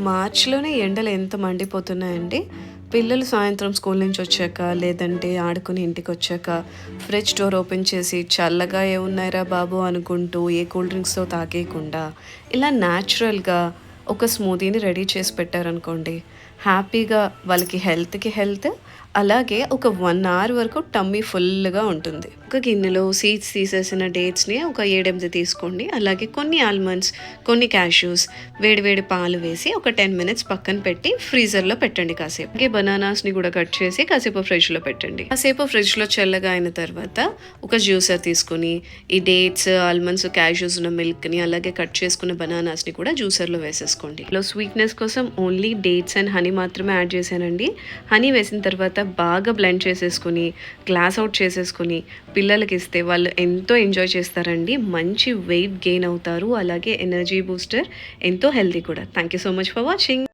మార్చ్‌లోనే ఎండలు ఎంత మండిపోతున్నాయండి. పిల్లలు సాయంత్రం స్కూల్ నుంచి వచ్చాక, లేదంటే ఆడుకొని ఇంటికొచ్చాక ఫ్రిడ్జ్ డోర్ ఓపెన్ చేసి చల్లగా ఏమున్నాయిరా బాబు అనుకుంటూ ఏ కూల్ డ్రింక్స్‌తో తాగేయకుండా, ఇలా న్యాచురల్‌గా ఒక స్మూతీని రెడీ చేసి పెట్టారనుకోండి. హ్యాపీగా వాళ్ళకి హెల్త్‌కి హెల్త్, అలాగే ఒక 1 అవర్ వరకు టమ్మీ ఫుల్‌గా ఉంటుంది. ఒక గిన్నెలో సీడ్స్ తీసేసిన డేట్స్‌ని ఒక 7, 8 తీసుకోండి. అలాగే కొన్ని ఆల్మండ్స్, కొన్ని క్యాష్యూస్, వేడి వేడి పాలు వేసి ఒక 10 మినిట్స్ పక్కన పెట్టి ఫ్రీజర్‌లో పెట్టండి కాసేపు. అలాగే బనానాస్‌ని కూడా కట్ చేసి కాసేపు ఫ్రిడ్జ్‌లో పెట్టండి. కాసేపు ఫ్రిడ్జ్‌లో చల్లగా అయిన తర్వాత ఒక జ్యూసర్ తీసుకొని ఈ డేట్స్, ఆల్మండ్స్, క్యాష్యూస్ ఉన్న మిల్క్‌ని అలాగే కట్ చేసుకున్న బనానాస్‌ని కూడా జ్యూసర్‌లో వేసేసుకోండి. ఇందులో స్వీట్‌నెస్ కోసం ఓన్లీ డేట్స్ అండ్ హనీ మాత్రమే యాడ్ చేశానండి. హనీ వేసిన తర్వాత బాగా బ్లెండ్ చేసేసుకొని, గ్లాస్ అవుట్ చేసేసుకొని పిల్లలకి ఇస్తే వాళ్ళు ఎంతో ఎంజాయ్ చేస్తారండి. మంచి వెయిట్ గెయిన్ అవుతారు. అలాగే ఎనర్జీ బూస్టర్, ఎంతో హెల్తీ కూడా. Thank you so much for watching.